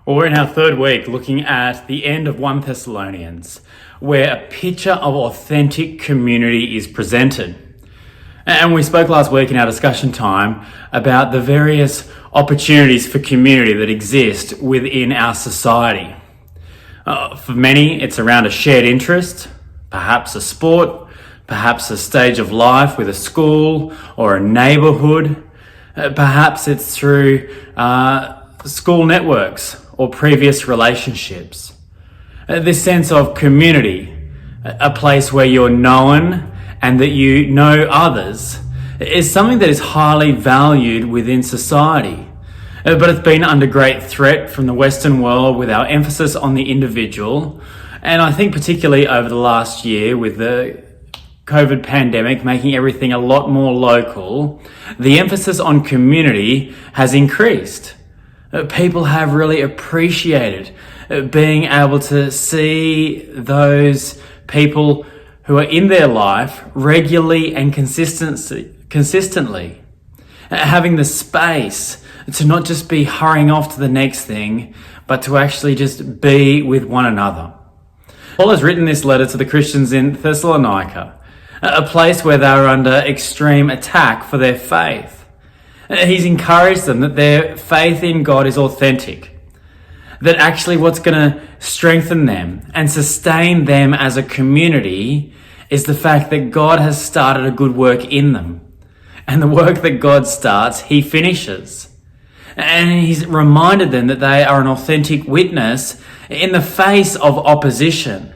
Well, we're in our third week looking at the end of 1 Thessalonians, where a picture of authentic community is presented. And we spoke last week in our discussion time about the various opportunities for community that exist within our society. For many, it's around a shared interest, perhaps a sport, perhaps a stage of life with a school or a neighbourhood. Perhaps it's through school networks or previous relationships. This sense of community, a place where you're known and that you know others, is something that is highly valued within society. But it's been under great threat from the Western world with our emphasis on the individual. And I think particularly over the last year with the COVID pandemic making everything a lot more local, the emphasis on community has increased. People have really appreciated being able to see those people who are in their life regularly and consistently. Having the space to not just be hurrying off to the next thing, but to actually just be with one another. Paul has written this letter to the Christians in Thessalonica, a place where they are under extreme attack for their faith. He's encouraged them that their faith in God is authentic, that actually what's going to strengthen them and sustain them as a community is the fact that God has started a good work in them. And the work that God starts, he finishes. And he's reminded them that they are an authentic witness in the face of opposition.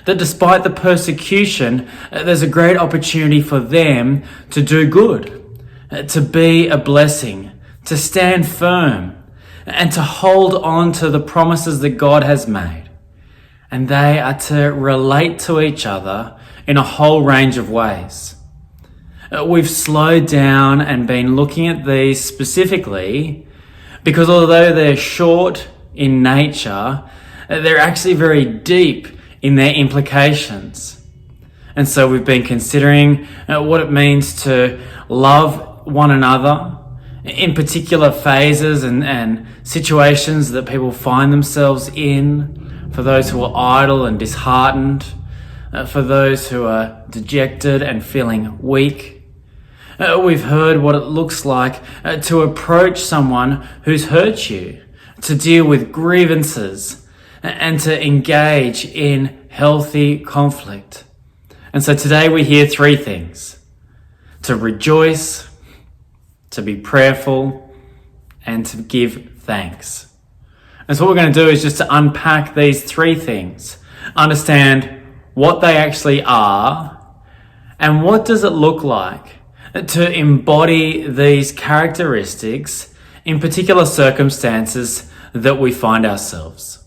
That despite the persecution, there's a great opportunity for them to do good, to be a blessing, to stand firm, and to hold on to the promises that God has made. And they are to relate to each other in a whole range of ways. We've slowed down and been looking at these specifically because although they're short in nature, they're actually very deep in their implications. And so we've been considering what it means to love one another in particular phases and situations that people find themselves in, for those who are idle and disheartened, for those who are dejected and feeling weak. We've heard what it looks like to approach someone who's hurt you, to deal with grievances, and to engage in healthy conflict. And so today we hear three things: to rejoice, to be prayerful, and to give thanks. And so what we're going to do is just to unpack these three things, understand what they actually are, and what does it look like to embody these characteristics in particular circumstances that we find ourselves.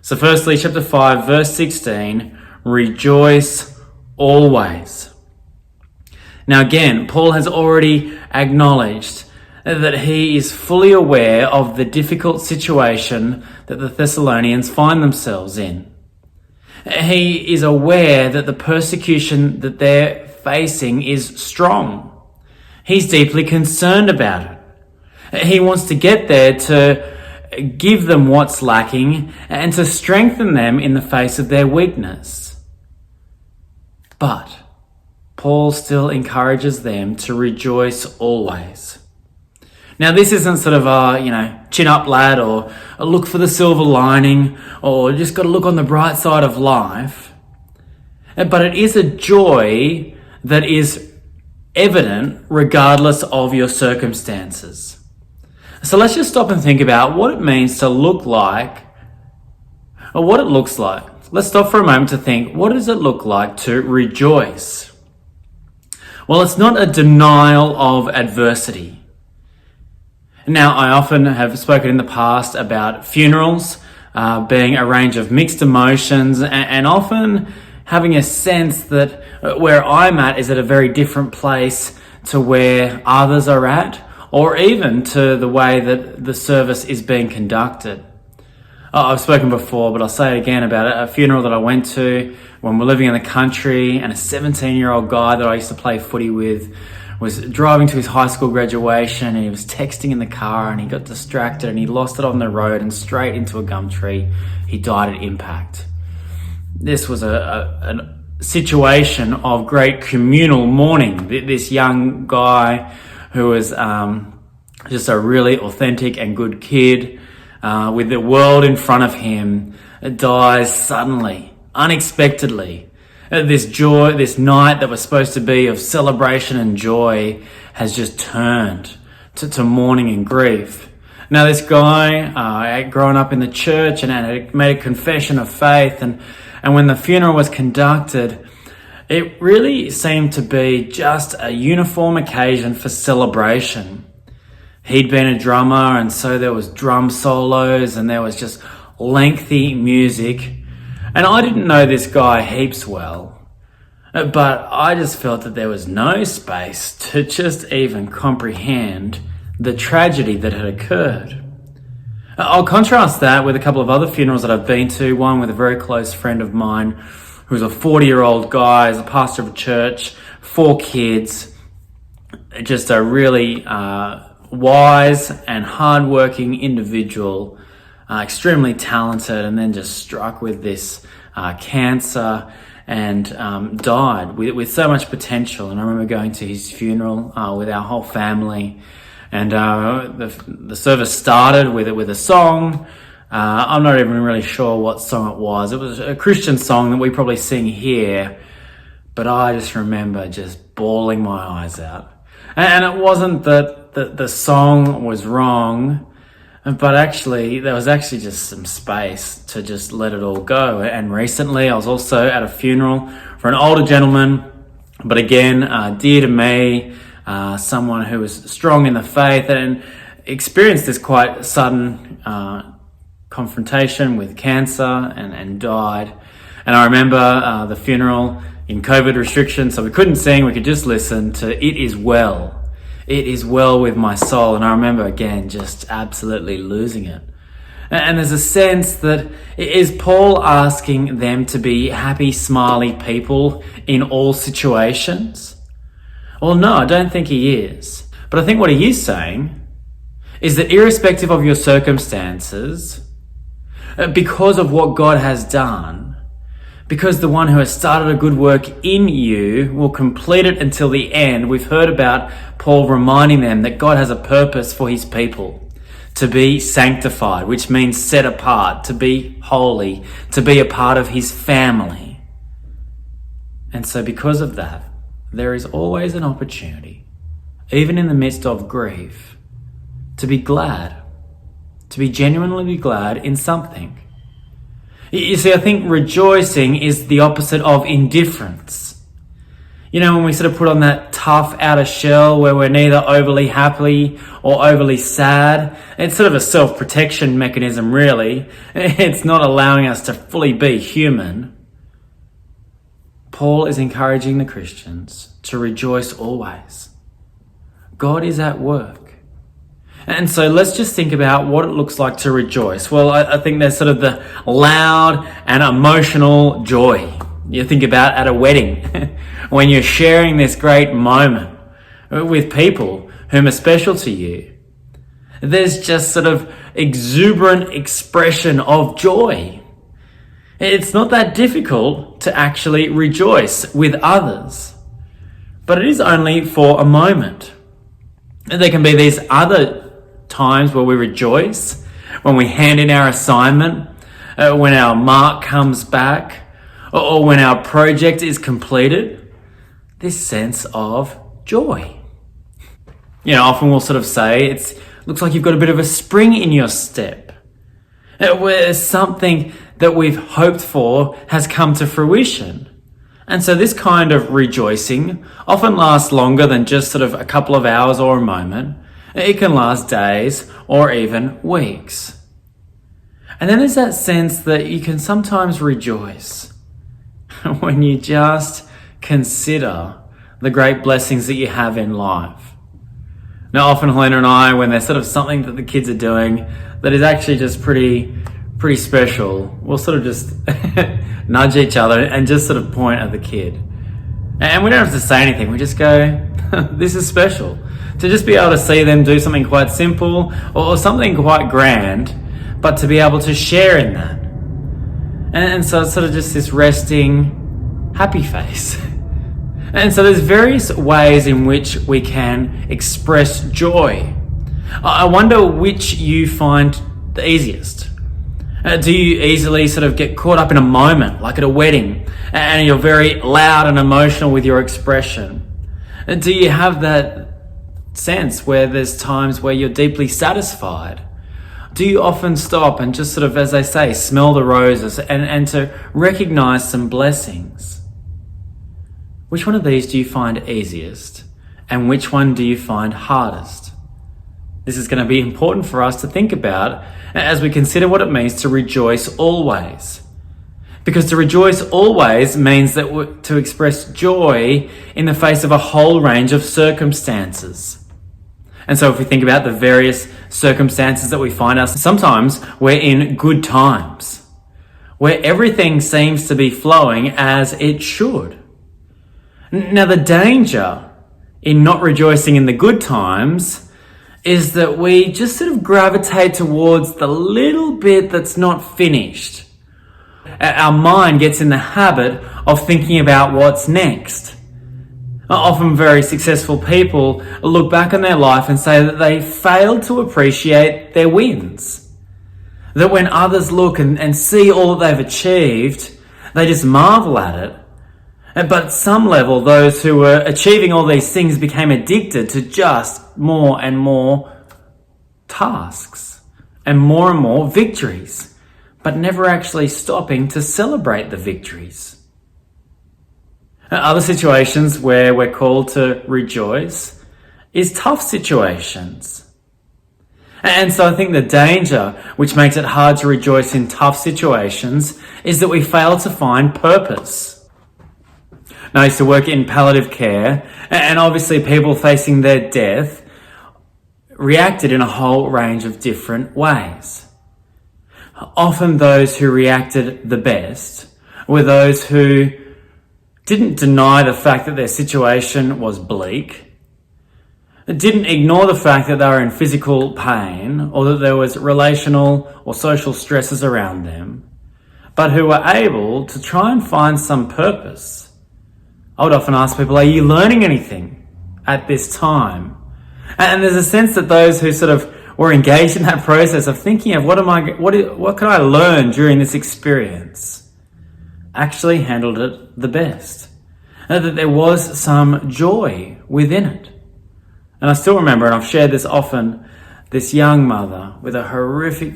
So firstly, chapter 5, verse 16, rejoice always. Now again, Paul has already acknowledged that he is fully aware of the difficult situation that the Thessalonians find themselves in. He is aware that the persecution that they're facing is strong. He's deeply concerned about it. He wants to get there to give them what's lacking and to strengthen them in the face of their weakness. But Paul still encourages them to rejoice always. Now, this isn't sort of a, chin up lad, or a look for the silver lining, or just got to look on the bright side of life. But it is a joy that is evident regardless of your circumstances. So let's just stop and think about what it means to look like, or what it looks like. Let's stop for a moment to think, what does it look like to rejoice? Well, it's not a denial of adversity. Now, I often have spoken in the past about funerals being a range of mixed emotions and often having a sense that where I'm at is at a very different place to where others are at, or even to the way that the service is being conducted. I've spoken before, but I'll say it again about a funeral that I went to when we were living in the country, and a 17-year-old guy that I used to play footy with was driving to his high school graduation, and he was texting in the car, and he got distracted and he lost it on the road and straight into a gum tree. He died at impact. This was a situation of great communal mourning. This young guy who was just a really authentic and good kid with the world in front of him dies suddenly, unexpectedly. This night that was supposed to be of celebration and joy has just turned to mourning and grief. Now, this guy had grown up in the church and had made a confession of faith, and when the funeral was conducted, it really seemed to be just a uniform occasion for celebration. He'd been a drummer, and so there was drum solos and there was just lengthy music. And I didn't know this guy heaps well, but I just felt that there was no space to just even comprehend the tragedy that had occurred. I'll contrast that with a couple of other funerals that I've been to, one with a very close friend of mine who's a 40-year-old guy, is a pastor of a church, 4 kids, just a really wise and hardworking individual, extremely talented, and then just struck with this cancer and died with so much potential. And I remember going to his funeral with our whole family, and the service started with a song. I'm not even really sure what song it was. It was a Christian song that we probably sing here, but I just remember just bawling my eyes out. And it wasn't that the song was wrong, but actually there was actually just some space to just let it all go. And recently I was also at a funeral for an older gentleman, but again, dear to me, someone who was strong in the faith and experienced this quite sudden confrontation with cancer and died. And I remember the funeral in COVID restrictions, so we couldn't sing, we could just listen to It Is Well. It is well with my soul. And I remember again just absolutely losing it. And there's a sense that, is Paul asking them to be happy, smiley people in all situations? Well, no, I don't think he is. But I think what he is saying is that irrespective of your circumstances, because of what God has done, because the one who has started a good work in you will complete it until the end. We've heard about Paul reminding them that God has a purpose for his people, to be sanctified, which means set apart, to be holy, to be a part of his family. And so because of that, there is always an opportunity, even in the midst of grief, to be glad, to be genuinely glad in something. You see, I think rejoicing is the opposite of indifference. You know, when we sort of put on that tough outer shell where we're neither overly happy or overly sad, it's sort of a self-protection mechanism, really. It's not allowing us to fully be human. Paul is encouraging the Christians to rejoice always. God is at work. And so let's just think about what it looks like to rejoice. Well, I think there's sort of the loud and emotional joy you think about at a wedding when you're sharing this great moment with people whom are special to you. There's just sort of exuberant expression of joy. It's not that difficult to actually rejoice with others, but it is only for a moment. There can be these other times where we rejoice, when we hand in our assignment, when our mark comes back, or when our project is completed. This sense of joy. You know, often we'll sort of say it looks like you've got a bit of a spring in your step, where something that we've hoped for has come to fruition. And so this kind of rejoicing often lasts longer than just sort of a couple of hours or a moment. It can last days or even weeks. And then there's that sense that you can sometimes rejoice when you just consider the great blessings that you have in life. Now, often Helena and I, when there's sort of something that the kids are doing that is actually just pretty special, we'll sort of just nudge each other and just sort of point at the kid. And we don't have to say anything, we just go, this is special. To just be able to see them do something quite simple or something quite grand, but to be able to share in that. And so it's sort of just this resting, happy face. And so there's various ways in which we can express joy. I wonder which you find the easiest. Do you easily sort of get caught up in a moment, like at a wedding, and you're very loud and emotional with your expression? And do you have that sense where there's times where you're deeply satisfied? Do you often stop and just sort of, as they say, smell the roses and to recognize some blessings? Which one of these do you find easiest? And which one do you find hardest? This is going to be important for us to think about as we consider what it means to rejoice always. Because to rejoice always means that to express joy in the face of a whole range of circumstances. And so if we think about the various circumstances that we find ourselves, sometimes we're in good times, where everything seems to be flowing as it should. Now, the danger in not rejoicing in the good times is that we just sort of gravitate towards the little bit that's not finished. Our mind gets in the habit of thinking about what's next. Often very successful people look back on their life and say that they failed to appreciate their wins. That when others look and see all that they've achieved, they just marvel at it. But at some level, those who were achieving all these things became addicted to just more and more tasks and more victories, but never actually stopping to celebrate the victories. Other situations where we're called to rejoice is tough situations. And so I think the danger which makes it hard to rejoice in tough situations is that we fail to find purpose. Now, I used to work in palliative care, and obviously people facing their death reacted in a whole range of different ways. Often those who reacted the best were those who didn't deny the fact that their situation was bleak, didn't ignore the fact that they were in physical pain or that there was relational or social stresses around them, but who were able to try and find some purpose. I would often ask people, are you learning anything at this time? And there's a sense that those who sort of were engaged in that process of thinking of what can I learn during this experience, actually handled it the best. And that there was some joy within it. And I still remember, and I've shared this often, this young mother with a horrific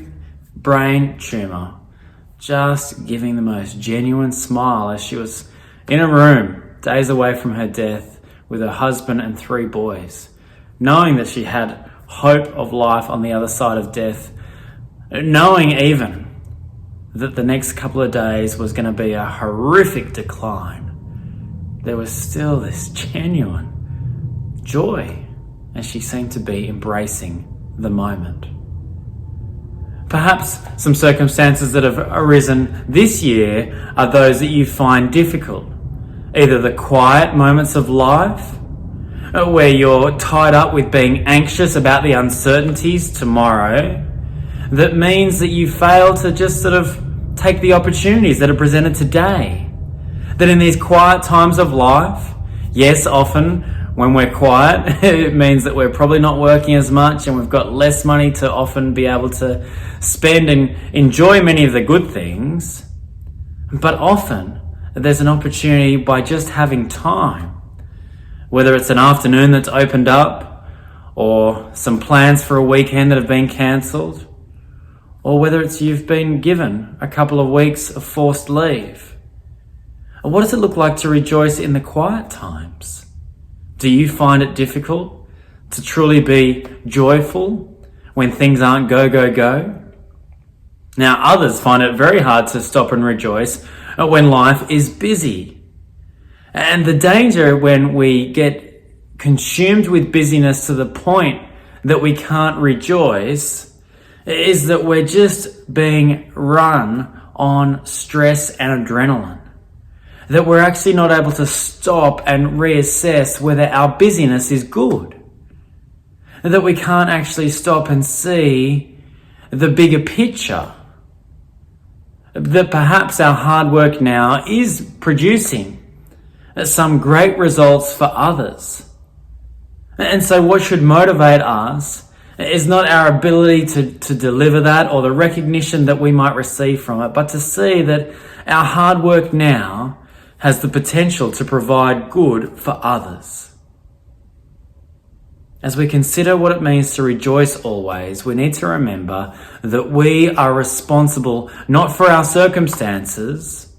brain tumour just giving the most genuine smile as she was in a room days away from her death with her husband and 3 boys, knowing that she had hope of life on the other side of death, knowing even that the next couple of days was going to be a horrific decline. There was still this genuine joy as she seemed to be embracing the moment. Perhaps some circumstances that have arisen this year are those that you find difficult. Either the quiet moments of life, where you're tied up with being anxious about the uncertainties tomorrow, that means that you fail to just sort of take the opportunities that are presented today. That in these quiet times of life, yes, often when we're quiet, it means that we're probably not working as much and we've got less money to often be able to spend and enjoy many of the good things. But often there's an opportunity by just having time, whether it's an afternoon that's opened up or some plans for a weekend that have been cancelled, or whether it's you've been given a couple of weeks of forced leave. What does it look like to rejoice in the quiet times? Do you find it difficult to truly be joyful when things aren't go, go, go? Now, others find it very hard to stop and rejoice when life is busy. And the danger when we get consumed with busyness to the point that we can't rejoice is that we're just being run on stress and adrenaline. that we're actually not able to stop and reassess whether our busyness is good. That we can't actually stop and see the bigger picture. That perhaps our hard work now is producing some great results for others. And so what should motivate us is not our ability to deliver that or the recognition that we might receive from it, but to see that our hard work now has the potential to provide good for others. As we consider what it means to rejoice always, we need to remember that we are responsible not for our circumstances,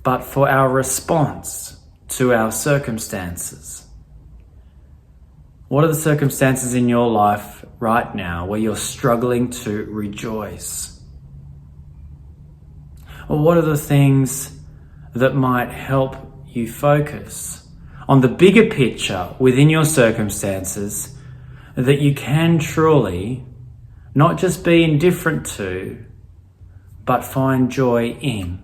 but for our response to our circumstances. What are the circumstances in your life right now where you're struggling to rejoice? Or what are the things that might help you focus on the bigger picture within your circumstances that you can truly not just be indifferent to, but find joy in?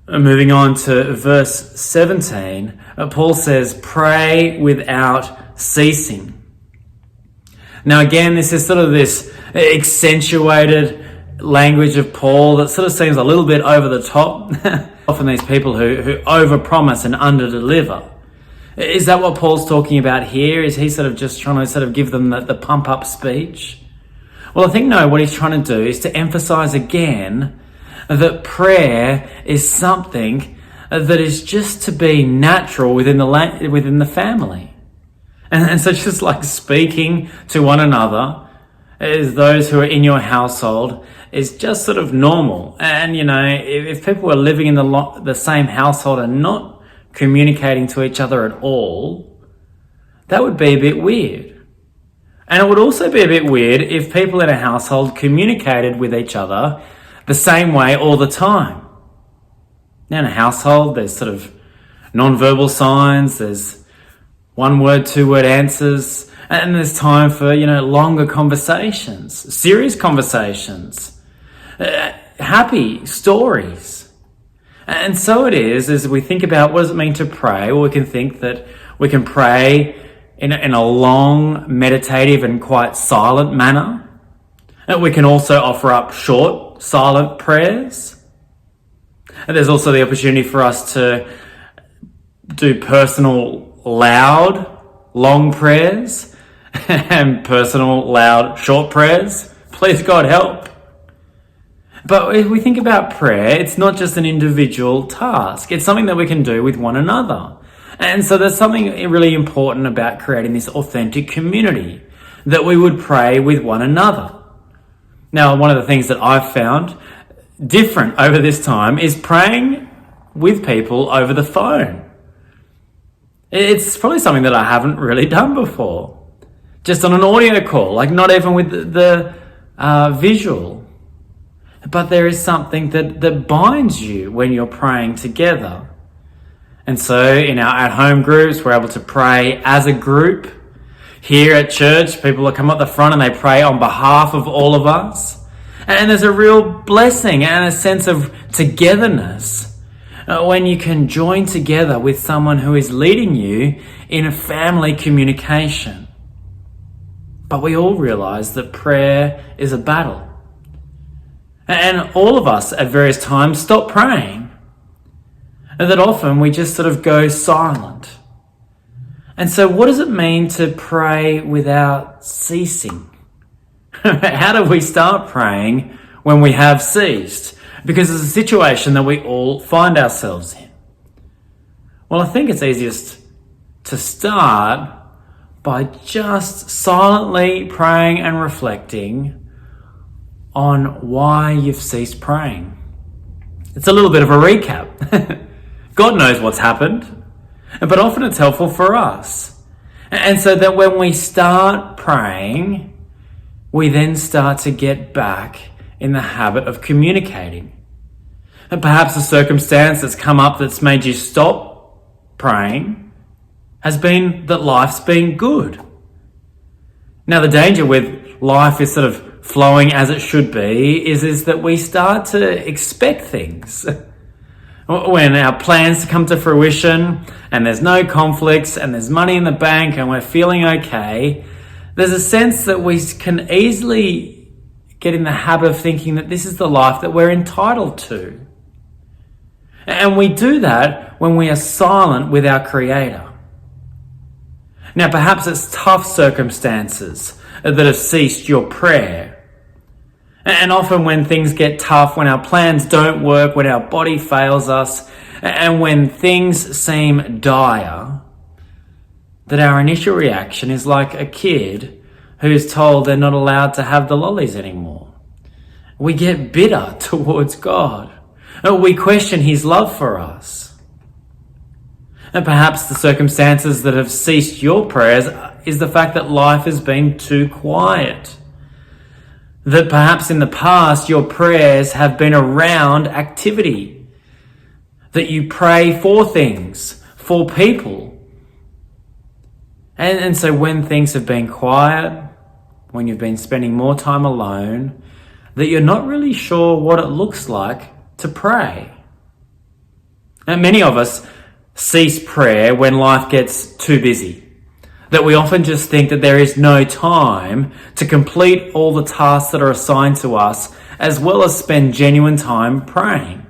Moving on to verse 17, Paul says, pray without ceasing. Now again, this is sort of this accentuated language of Paul that sort of seems a little bit over the top. Often these people who overpromise and underdeliver. Is that what Paul's talking about here? Is he sort of just trying to sort of give them the pump up speech? Well, I think no, what he's trying to do is to emphasize again that prayer is something that is just to be natural within the family. And so just like speaking to one another as those who are in your household is just sort of normal. And, you know, if people are living in the same household and not communicating to each other at all, that would be a bit weird. And it would also be a bit weird if people in a household communicated with each other the same way all the time. Now in a household, there's sort of non-verbal signs, there's one-word, two-word answers, and there's time for, longer conversations, serious conversations, happy stories. And so it is, as we think about what does it mean to pray, well, we can think that we can pray in a long, meditative and quite silent manner. And we can also offer up short, silent prayers. And there's also the opportunity for us to do personal, loud, long prayers and personal, loud, short prayers. Please God help. But if we think about prayer, it's not just an individual task. It's something that we can do with one another. And so there's something really important about creating this authentic community, that we would pray with one another. Now, one of the things that I've found different over this time is praying with people over the phone. It's probably something that I haven't really done before. Just on an audio call, like not even with the visual. But there is something that binds you when you're praying together. And so in our at-home groups, we're able to pray as a group. Here at church, people will come up the front and they pray on behalf of all of us. And there's a real blessing and a sense of togetherness when you can join together with someone who is leading you in a family communication. But we all realize that prayer is a battle. And all of us at various times stop praying. And that often we just sort of go silent. And so what does it mean to pray without ceasing? How do we start praying when we have ceased? Because it's a situation that we all find ourselves in. Well, I think it's easiest to start by just silently praying and reflecting on why you've ceased praying. It's a little bit of a recap. God knows what's happened, but often it's helpful for us. And so that when we start praying, we then start to get back in the habit of communicating. And perhaps a circumstance that's come up that's made you stop praying has been that life's been good. Now the danger with life is sort of flowing as it should be is that we start to expect things. When our plans come to fruition and there's no conflicts and there's money in the bank and we're feeling okay, there's a sense that we can easily get in the habit of thinking that this is the life that we're entitled to. And we do that when we are silent with our Creator. Now, perhaps it's tough circumstances that have ceased your prayer. And often when things get tough, when our plans don't work, when our body fails us, and when things seem dire, that our initial reaction is like a kid who's told they're not allowed to have the lollies anymore. We get bitter towards God. We question His love for us. And perhaps the circumstances that have ceased your prayers is the fact that life has been too quiet. That perhaps in the past your prayers have been around activity. That you pray for things, for people. And so when things have been quiet, when you've been spending more time alone, that you're not really sure what it looks like to pray. And many of us cease prayer when life gets too busy. That we often just think that there is no time to complete all the tasks that are assigned to us, as well as spend genuine time praying.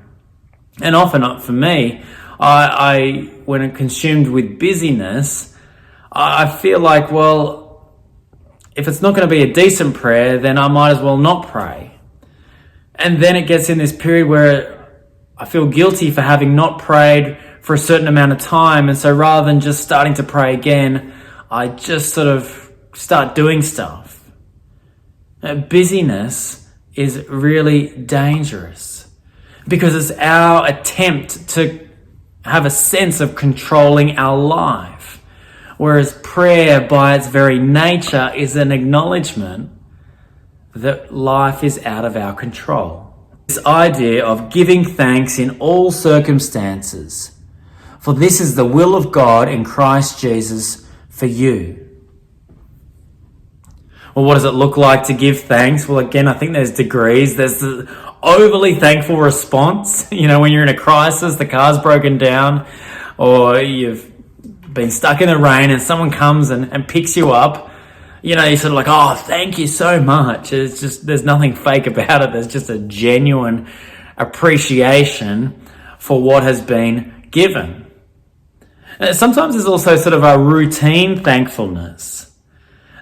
And often, for me, I when I'm consumed with busyness, I feel like, well, if it's not going to be a decent prayer, then I might as well not pray. And then it gets in this period where I feel guilty for having not prayed for a certain amount of time. And so rather than just starting to pray again, I just sort of start doing stuff. Busyness is really dangerous because it's our attempt to have a sense of controlling our life. Whereas prayer, by its very nature, is an acknowledgement that life is out of our control. This idea of giving thanks in all circumstances, for this is the will of God in Christ Jesus for you. Well, what does it look like to give thanks? Well, again, I think there's degrees. There's the overly thankful response. You know, when you're in a crisis, the car's broken down, or you've been stuck in the rain and someone comes and picks you up. You know, you're sort of like, oh, thank you so much. It's just, there's nothing fake about it. There's just a genuine appreciation for what has been given. Sometimes there's also sort of a routine thankfulness,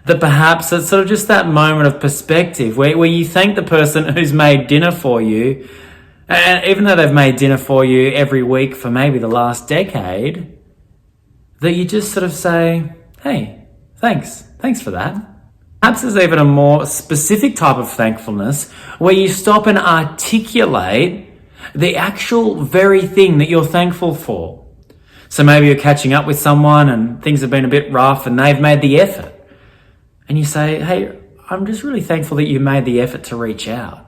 that perhaps it's sort of just that moment of perspective where you thank the person who's made dinner for you, and even though they've made dinner for you every week for maybe the last decade, that you just sort of say, hey, thanks for that. Perhaps there's even a more specific type of thankfulness where you stop and articulate the actual very thing that you're thankful for. So maybe you're catching up with someone and things have been a bit rough and they've made the effort. And you say, hey, I'm just really thankful that you made the effort to reach out.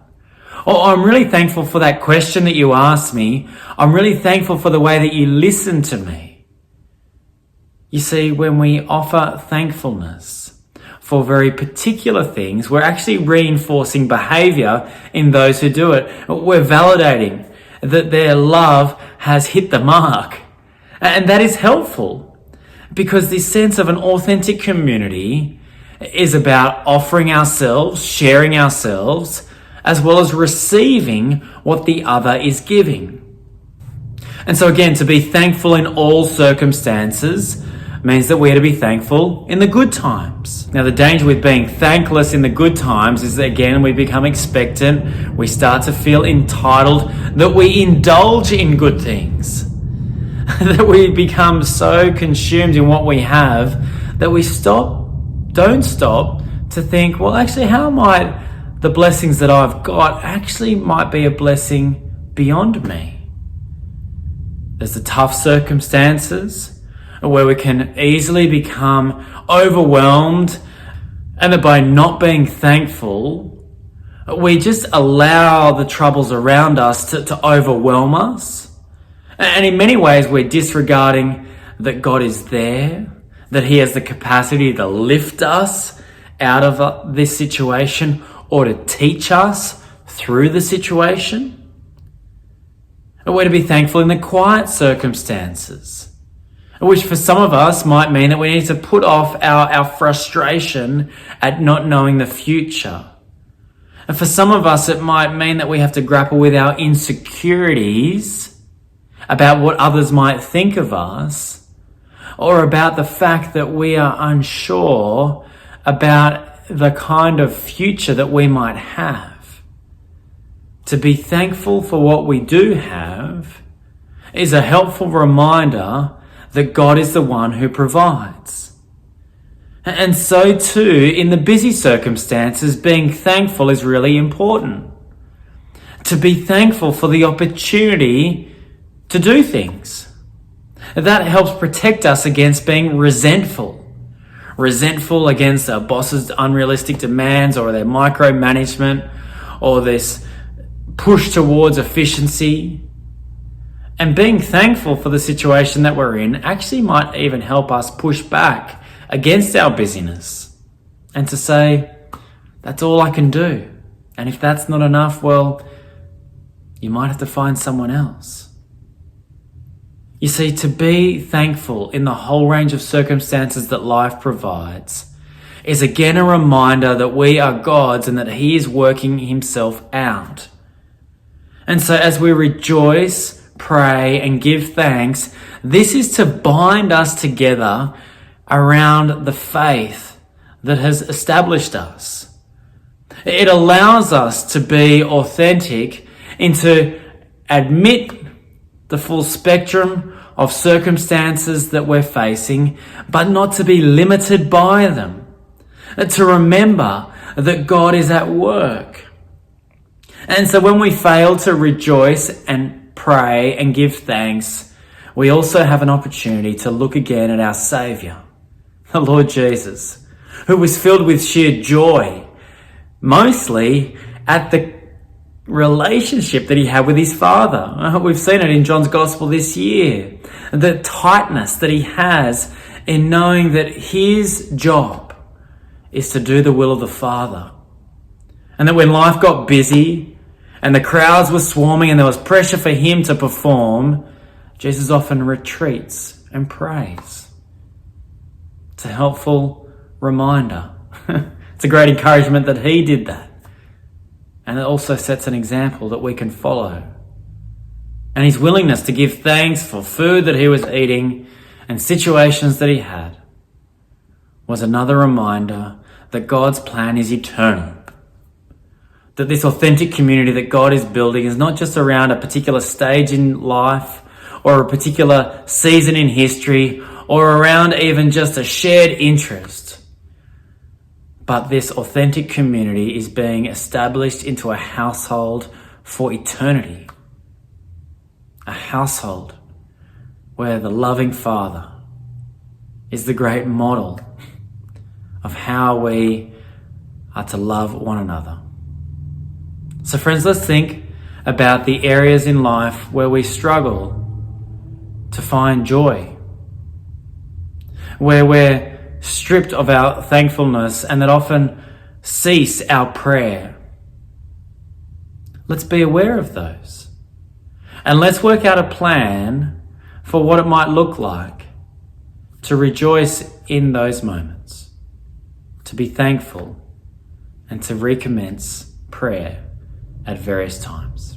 Or I'm really thankful for that question that you asked me. I'm really thankful for the way that you listened to me. You see, when we offer thankfulness for very particular things, we're actually reinforcing behavior in those who do it. We're validating that their love has hit the mark. And that is helpful because this sense of an authentic community is about offering ourselves, sharing ourselves, as well as receiving what the other is giving. And so again, to be thankful in all circumstances means that we're to be thankful in the good times. Now, the danger with being thankless in the good times is that, again, we become expectant. We start to feel entitled, that we indulge in good things, that we become so consumed in what we have that we don't stop to think, well, actually, how might the blessings that I've got actually might be a blessing beyond me? There's the tough circumstances where we can easily become overwhelmed, and that by not being thankful, we just allow the troubles around us to overwhelm us. And in many ways, we're disregarding that God is there, that He has the capacity to lift us out of this situation or to teach us through the situation. We're to be thankful in the quiet circumstances, which for some of us might mean that we need to put off our frustration at not knowing the future. And for some of us, it might mean that we have to grapple with our insecurities about what others might think of us, or about the fact that we are unsure about the kind of future that we might have. To be thankful for what we do have is a helpful reminder that God is the one who provides. And so too, in the busy circumstances, being thankful is really important. To be thankful for the opportunity to do things. That helps protect us against being resentful. Resentful against our boss's unrealistic demands, or their micromanagement, or this push towards efficiency. And being thankful for the situation that we're in actually might even help us push back against our busyness and to say, that's all I can do. And if that's not enough, well, you might have to find someone else. You see, to be thankful in the whole range of circumstances that life provides is again a reminder that we are God's and that He is working Himself out. And so as we rejoice, pray, and give thanks, this is to bind us together around the faith that has established us. It allows us to be authentic and to admit the full spectrum of circumstances that we're facing, but not to be limited by them. To remember that God is at work. And so when we fail to rejoice and pray and give thanks, we also have an opportunity to look again at our Saviour, the Lord Jesus, who was filled with sheer joy, mostly at the relationship that He had with His Father. We've seen it in John's Gospel this year, the tightness that He has in knowing that His job is to do the will of the Father. And that when life got busy, and the crowds were swarming and there was pressure for Him to perform, Jesus often retreats and prays. It's a helpful reminder. It's a great encouragement that He did that. And it also sets an example that we can follow. And His willingness to give thanks for food that He was eating and situations that He had was another reminder that God's plan is eternal. That this authentic community that God is building is not just around a particular stage in life or a particular season in history or around even just a shared interest. But this authentic community is being established into a household for eternity. A household where the loving Father is the great model of how we are to love one another. So friends, let's think about the areas in life where we struggle to find joy, where we're stripped of our thankfulness and that often cease our prayer. Let's be aware of those. And let's work out a plan for what it might look like to rejoice in those moments, to be thankful, and to recommence prayer at various times.